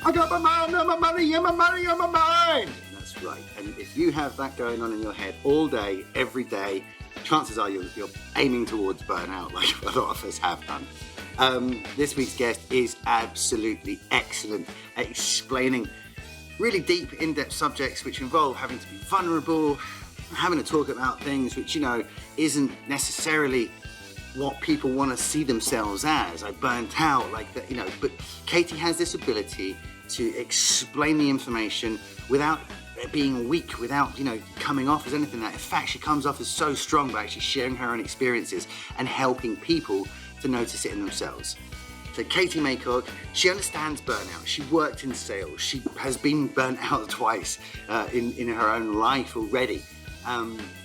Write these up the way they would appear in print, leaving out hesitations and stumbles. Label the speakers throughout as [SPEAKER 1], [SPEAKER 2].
[SPEAKER 1] I got my mind on my money and my money on my mind. That's right. And if you have that going on in your head all day, every day, chances are you're aiming towards burnout like a lot of us have done. This week's guest is absolutely excellent at explaining really deep, in-depth subjects which involve having to be vulnerable, having to talk about things which, isn't necessarily what people want to see themselves as. I burnt out, like that, but Katie has this ability to explain the information without being weak, without, coming off as anything like that. In fact, she comes off as so strong by actually sharing her own experiences and helping people to notice it in themselves. So Katie Maycock, she understands burnout. She worked in sales. She has been burnt out twice in her own life already.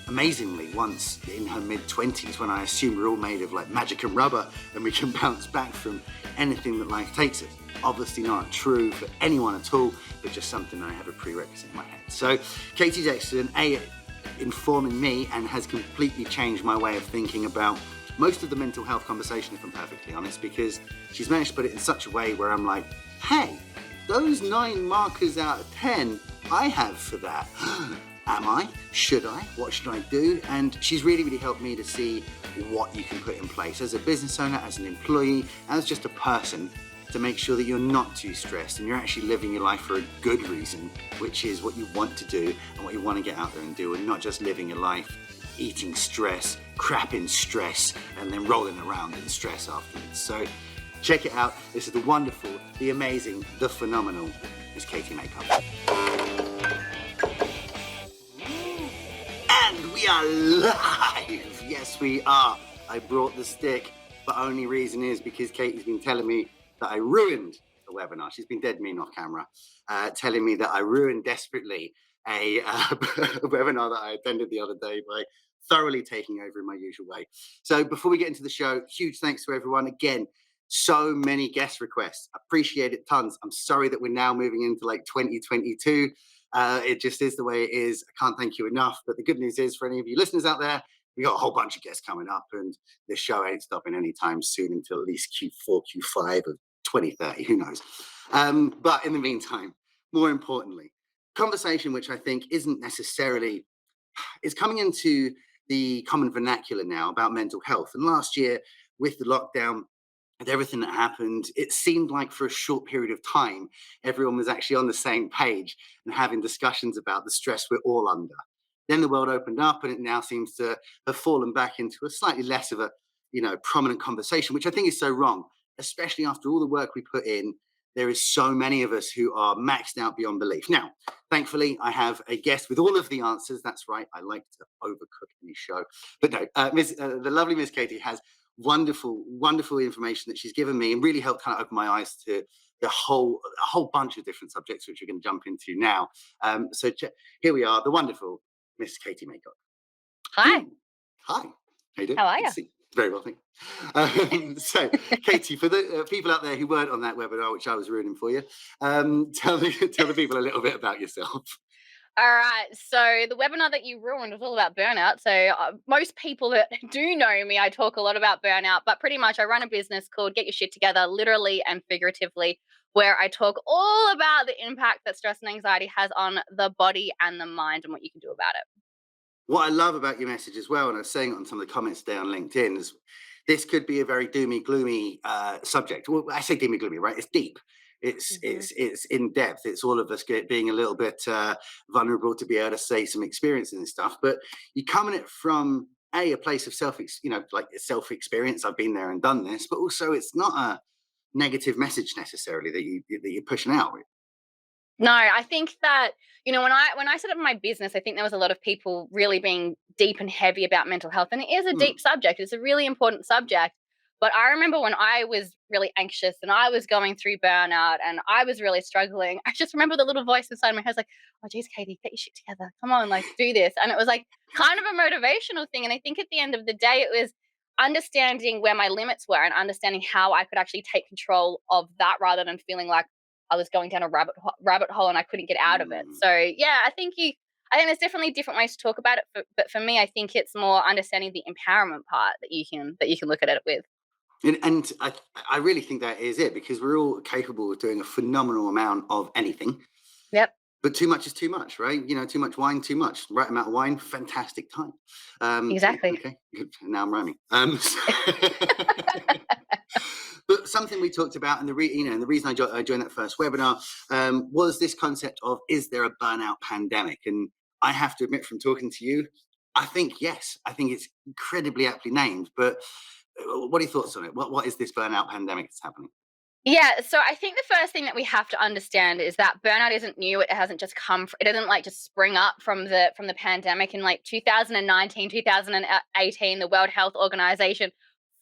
[SPEAKER 1] Amazingly, once in her mid-20s, when I assumed we're all made of like magic and rubber and we can bounce back from anything that life takes us. Obviously not true for anyone at all, but just something I have a prerequisite in my head. So Katie's excellent, informing me, and has completely changed my way of thinking about most of the mental health conversation, if I'm perfectly honest, because she's managed to put it in such a way where I'm like, hey, those 9 markers out of 10 I have for that. Am I? Should I? What should I do? And she's really, really helped me to see what you can put in place as a business owner, as an employee, as just a person, to make sure that you're not too stressed and you're actually living your life for a good reason, which is what you want to do and what you want to get out there and do, and not just living your life eating stress, crapping stress, and then rolling around in stress afterwards. So check it out. This is the wonderful, the amazing, the phenomenal Miss Katie Maycock. And we are live. Yes, we are. I brought the stick, but only reason is because Katie's been telling me that I ruined the webinar. She's been dead mean off camera, telling me that I ruined desperately a webinar that I attended the other day by thoroughly taking over in my usual way. So before we get into the show, huge thanks to everyone. Again, so many guest requests. Appreciate it tons. I'm sorry that we're now moving into like 2022. It just is the way it is. I can't thank you enough. But the good news is, for any of you listeners out there, we got a whole bunch of guests coming up, and this show ain't stopping anytime soon until at least Q4, Q5 of 2030, who knows. But in the meantime, more importantly, conversation which I think isn't necessarily, is coming into the common vernacular now about mental health. And last year, with the lockdown, with everything that happened, it seemed like for a short period of time, everyone was actually on the same page and having discussions about the stress we're all under. Then the world opened up, and it now seems to have fallen back into a slightly less of a, prominent conversation, which I think is so wrong, especially after all the work we put in. There is so many of us who are maxed out beyond belief. Now, thankfully, I have a guest with all of the answers. That's right. I like to overcook any show. But no, the lovely Miss Katie has wonderful, wonderful information that she's given me and really helped kind of open my eyes to a whole bunch of different subjects, which we're going to jump into now. So here we are, the wonderful Miss Katie Maycock.
[SPEAKER 2] Hi.
[SPEAKER 1] Hi. How you doing?
[SPEAKER 2] How are you?
[SPEAKER 1] Very well, thank you. So, Katie, for the people out there who weren't on that webinar, which I was ruining for you, tell the people a little bit about yourself.
[SPEAKER 2] All right. So the webinar that you ruined was all about burnout. So most people that do know me, I talk a lot about burnout, but pretty much I run a business called Get Your Shit Together, literally and figuratively, where I talk all about the impact that stress and anxiety has on the body and the mind and what you can do about it.
[SPEAKER 1] What I love about your message as well, and I was saying it on some of the comments today on LinkedIn, is this could be a very doomy, gloomy subject. Well, I say doomy, gloomy, right? It's deep. It's in depth. It's all of us being a little bit vulnerable to be able to say some experiences and stuff. But you come at it from a place of self experience. I've been there and done this, but also it's not a negative message necessarily that you're pushing out.
[SPEAKER 2] No, I think that, when I set up my business, I think there was a lot of people really being deep and heavy about mental health. And it is a deep subject. It's a really important subject. But I remember when I was really anxious and I was going through burnout and I was really struggling, I just remember the little voice inside my head was like, oh, geez, Katie, get your shit together. Come on, do this. And it was kind of a motivational thing. And I think at the end of the day, it was understanding where my limits were and understanding how I could actually take control of that rather than feeling like I was going down a rabbit hole and I couldn't get out of it. So yeah, I think there's definitely different ways to talk about it. But for me, I think it's more understanding the empowerment part that you can look at it with.
[SPEAKER 1] And I really think that is it, because we're all capable of doing a phenomenal amount of anything.
[SPEAKER 2] Yep.
[SPEAKER 1] But too much is too much, right? Too much wine, too much. Right amount of wine, fantastic time.
[SPEAKER 2] Exactly.
[SPEAKER 1] Okay, good. Now I'm rhyming. But something we talked about, and the reason I joined that first webinar was this concept of, is there a burnout pandemic? And I have to admit, from talking to you, I think yes. I think it's incredibly aptly named. But what are your thoughts on it? What is this burnout pandemic that's happening?
[SPEAKER 2] Yeah, so I think the first thing that we have to understand is that burnout isn't new. It hasn't just it doesn't like just spring up from the pandemic in like 2019, 2018. The World Health Organization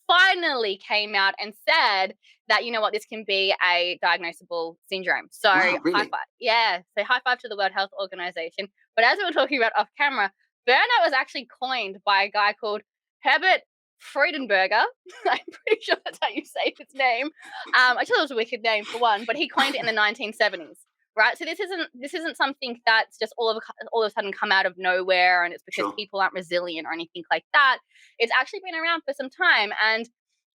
[SPEAKER 2] finally came out and said that, you know what, this can be a diagnosable syndrome. So
[SPEAKER 1] Wow,
[SPEAKER 2] high
[SPEAKER 1] really?
[SPEAKER 2] five. Yeah, so high five to the World Health Organization. But as we were talking about off camera, burnout was actually coined by a guy called Herbert Freudenberger. I'm pretty sure that's how you say his name. I thought it was a wicked name for one, but he coined it in the 1970s. Right, so this isn't something that's just all of a sudden come out of nowhere, and it's because
[SPEAKER 1] Sure.
[SPEAKER 2] people aren't resilient or anything like that. It's actually been around for some time, and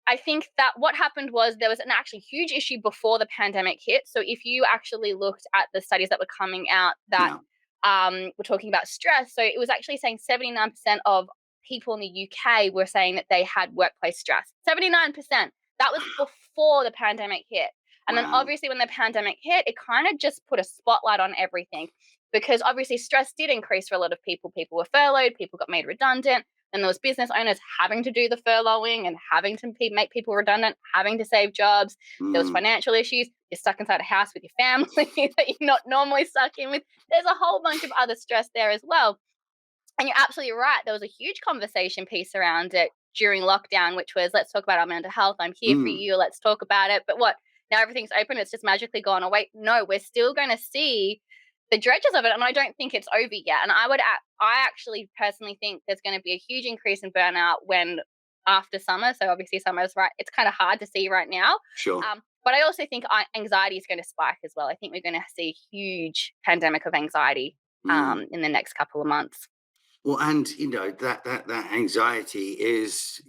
[SPEAKER 2] I think that what happened was there was an actually huge issue before the pandemic hit. So if you actually looked at the studies that were coming out that
[SPEAKER 1] Yeah.
[SPEAKER 2] were talking about stress, so it was actually saying 79% of people in the UK were saying that they had workplace stress. 79%. That was before the pandemic hit. And then
[SPEAKER 1] Wow.
[SPEAKER 2] obviously when the pandemic hit, it kind of just put a spotlight on everything, because obviously stress did increase for a lot of people. People were furloughed, people got made redundant, and there was business owners having to do the furloughing and having to make people redundant, having to save jobs. There was
[SPEAKER 1] Mm,
[SPEAKER 2] financial issues. You're stuck inside a house with your family that you're not normally stuck in with. There's a whole bunch of other stress there as well. And you're absolutely right. There was a huge conversation piece around it during lockdown, which was, let's talk about our mental health. I'm here for
[SPEAKER 1] mm,
[SPEAKER 2] you. Let's talk about it. But what? Now everything's open. It's just magically gone away. No, we're still going to see the dredges of it. And I don't think it's over yet. And I actually personally think there's going to be a huge increase in burnout when after summer. So obviously summer is right. It's kind of hard to see right now.
[SPEAKER 1] sure.
[SPEAKER 2] But I also think anxiety is going to spike as well. I think we're going to see a huge pandemic of anxiety
[SPEAKER 1] Mm.
[SPEAKER 2] in the next couple of months.
[SPEAKER 1] Well, and that anxiety is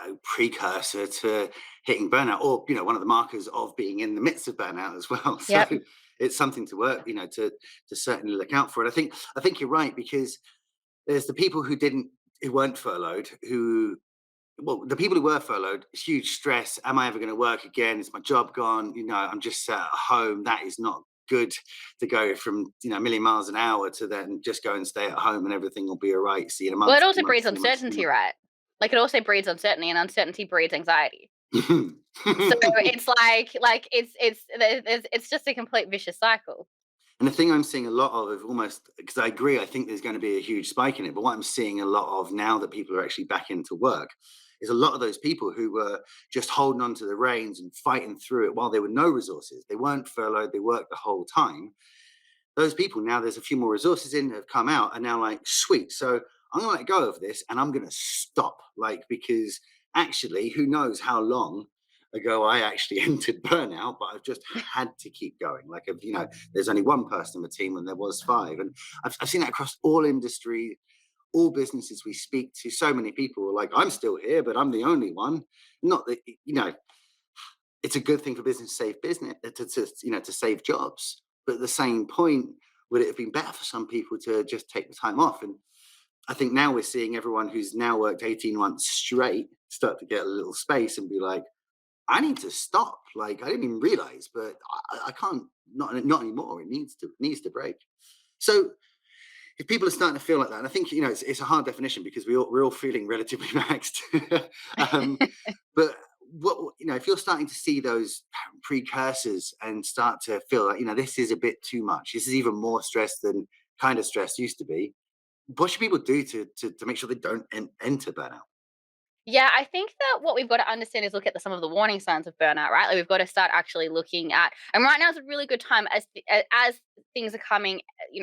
[SPEAKER 1] a precursor to hitting burnout, or one of the markers of being in the midst of burnout as well. So
[SPEAKER 2] Yep.
[SPEAKER 1] it's something to work, to certainly look out for it. I think you're right, because there's the people who weren't furloughed, who well, the people who were furloughed, it's huge stress. Am I ever going to work again? Is my job gone? I'm just sat at home. That is not good, to go from a million miles an hour to then just go and stay at home and everything will be all right. See you in a
[SPEAKER 2] Well,
[SPEAKER 1] month,
[SPEAKER 2] it
[SPEAKER 1] two
[SPEAKER 2] also
[SPEAKER 1] months,
[SPEAKER 2] breeds
[SPEAKER 1] 3 months.
[SPEAKER 2] uncertainty, right? Like it also breeds uncertainty, and uncertainty breeds anxiety. So it's it's just a complete vicious cycle.
[SPEAKER 1] And the thing I'm seeing a lot of almost, because I agree, I think there's going to be a huge spike in it. But what I'm seeing a lot of now that people are actually back into work is a lot of those people who were just holding on to the reins and fighting through it while there were no resources. They weren't furloughed, they worked the whole time. Those people, now there's a few more resources in, have come out, and now like, sweet. So I'm going to let go of this and I'm going to stop. Because actually, who knows how long ago I actually entered burnout, but I've just had to keep going. There's only one person in the team when there was five. And I've seen that across all industry, all businesses we speak to. So many people are like, I'm still here, but I'm the only one. Not that, it's a good thing for business to save business, to save jobs. But at the same point, would it have been better for some people to just take the time off? And I think now we're seeing everyone who's now worked 18 months straight start to get a little space and be like, I need to stop. Like, I didn't even realize, but I can't, not anymore. It needs to break. So if people are starting to feel like that, and I think it's a hard definition, because we're all feeling relatively maxed. um, but if you're starting to see those precursors and start to feel like this is a bit too much, this is even more stress than kind of stress used to be, what should people do to make sure they don't enter burnout?
[SPEAKER 2] Yeah, I think that what we've got to understand is look at some of the warning signs of burnout, right? Like we've got to start actually looking at, and right now is a really good time as things are coming,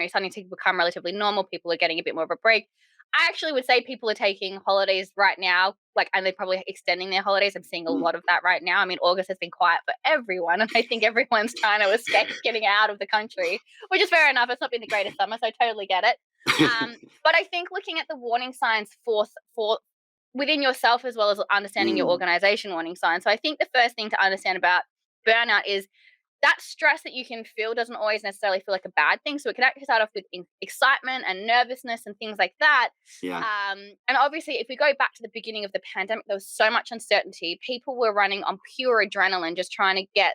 [SPEAKER 2] starting to become relatively normal. People are getting a bit more of a break. I actually would say people are taking holidays right now, and they're probably extending their holidays. I'm seeing a
[SPEAKER 1] Mm.
[SPEAKER 2] lot of that right now. I mean, August has been quiet for everyone, and I think everyone's trying to escape getting out of the country, which is fair enough. It's not been the greatest summer, so I totally get it. But I think looking at the warning signs for within yourself as well as understanding your organization warning signs. So I think the first thing to understand about burnout is that stress that you can feel doesn't always necessarily feel like a bad thing. So it can actually start off with excitement and nervousness and things like that.
[SPEAKER 1] Yeah.
[SPEAKER 2] And obviously, if we go back to the beginning of the pandemic, there was so much uncertainty. People were running on pure adrenaline, just trying to get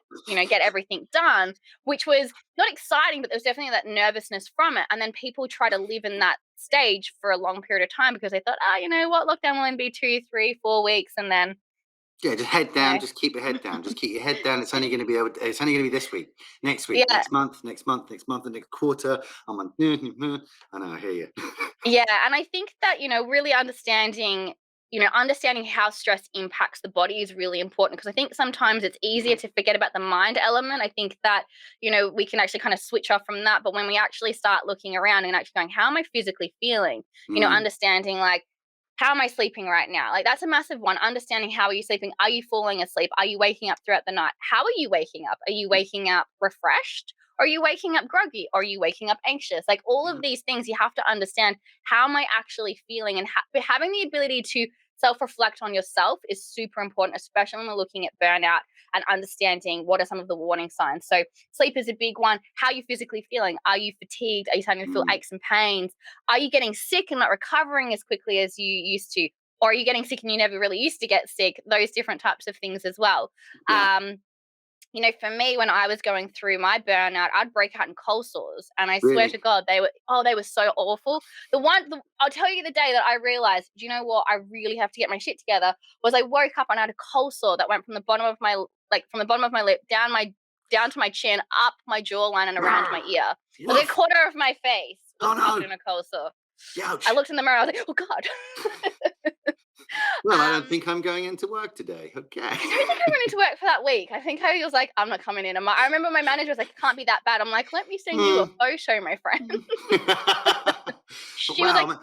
[SPEAKER 2] everything done, which was not exciting, but there was definitely that nervousness from it. And then people try to live in that stage for a long period of time because they thought, you know what, lockdown will only be 2, 3, 4 weeks, and then
[SPEAKER 1] Yeah, just head down. Just keep your head down. Just keep your head down. It's only going to be It's only going to be this week, next week,
[SPEAKER 2] yeah.
[SPEAKER 1] next month, the next quarter. I'm on. I know. I hear you.
[SPEAKER 2] Yeah, and I think that, really understanding how stress impacts the body is really important, because I think sometimes it's easier to forget about the mind element. I think that, we can actually kind of switch off from that. But when we actually start looking around and actually going, how am I physically feeling? Understanding, like, how am I sleeping right now? Like, that's a massive one. Understanding, how are you sleeping? Are you falling asleep? Are you waking up throughout the night? How are you waking up? Are you waking up refreshed? Are you waking up groggy? Are you waking up anxious? Like, all of these things, you have to understand, how am I actually feeling? And having the ability to self-reflect on yourself is super important, especially when we're looking at burnout and understanding what are some of the warning signs. So sleep is a big one. How are you physically feeling? Are you fatigued? Are you starting to feel aches and pains? Are you getting sick and not recovering as quickly as you used to? Or are you getting sick and you never really used to get sick? Those different types of things as well.
[SPEAKER 1] Yeah.
[SPEAKER 2] For me, when I was going through my burnout, I'd break out in cold sores, and I swear
[SPEAKER 1] Really?
[SPEAKER 2] to God, they were so awful. I'll tell you the day that I realized, do you know what, I really have to get my shit together, was I woke up and I had a cold sore that went from the bottom of my lip down to my chin, up my jawline and around my ear. Like a quarter of my face was covered in a cold sore.
[SPEAKER 1] Ouch.
[SPEAKER 2] I looked in the mirror, I was like, oh God.
[SPEAKER 1] Well, I don't think I'm going into work today. Okay.
[SPEAKER 2] I don't think I went into work for that week. I think I was like, I'm not coming in. I remember my manager was like, it can't be that bad. I'm like, let me send you a photo, my friend. She was like,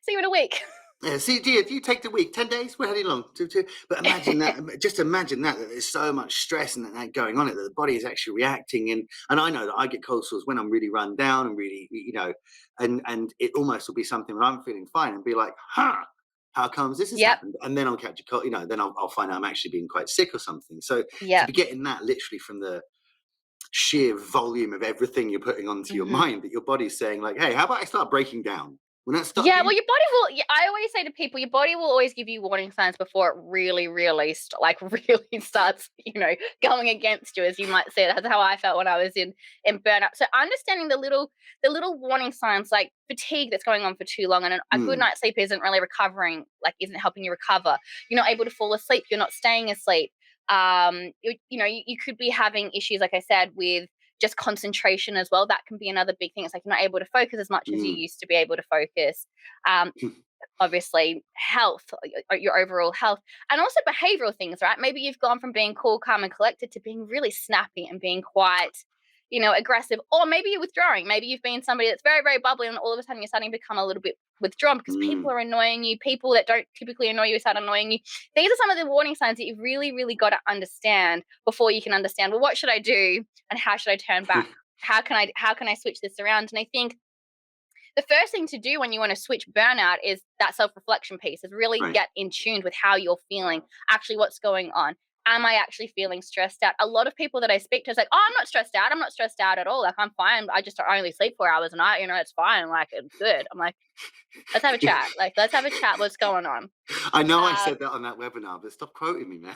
[SPEAKER 2] see you in a week.
[SPEAKER 1] Yeah, see, if you take the week, 10 days, we're heading along. But imagine that, just imagine that there's so much stress and that going on, that the body is actually reacting. And I know that I get cold sores when I'm really run down and really, and it almost will be something when I'm feeling fine and be like, how comes this has happened? And then I'll catch a cold, then I'll find out I'm actually being quite sick or something. So to be getting that literally from the sheer volume of everything you're putting onto your mind, that your body's saying like, hey, how about I start breaking down?
[SPEAKER 2] Well, your body will. I always say to people, your body will always give you warning signs before it really, really starts, going against you, as you might say. That's how I felt when I was in burnout. So understanding the little warning signs, like fatigue that's going on for too long, and a good night's sleep isn't really isn't helping you recover. You're not able to fall asleep. You're not staying asleep. You could be having issues, like I said, with just concentration as well. That can be another big thing. It's like you're not able to focus as much as you used to be able to focus. Obviously, health, your overall health, and also behavioral things, right? Maybe you've gone from being cool, calm, and collected to being really snappy and being quite, aggressive. Or maybe you're withdrawing. Maybe you've been somebody that's very, very bubbly, and all of a sudden you're starting to become a little bit withdrawn because people are annoying you. People that don't typically annoy you start annoying you. These are some of the warning signs that you've really, really got to understand before you can understand, well, what should I do and how should I turn back? How can I switch this around? And I think the first thing to do when you want to switch burnout is that self-reflection piece, is really get in tune with how you're feeling, actually what's going on. Am I actually feeling stressed out? A lot of people that I speak to is like, oh, I'm not stressed out. I'm not stressed out at all. Like, I'm fine. I only sleep 4 hours a night. It's fine. Like, it's good. I'm like, let's have a chat. Let's have a chat. What's going on?
[SPEAKER 1] I know I said that on that webinar, but stop quoting me, man.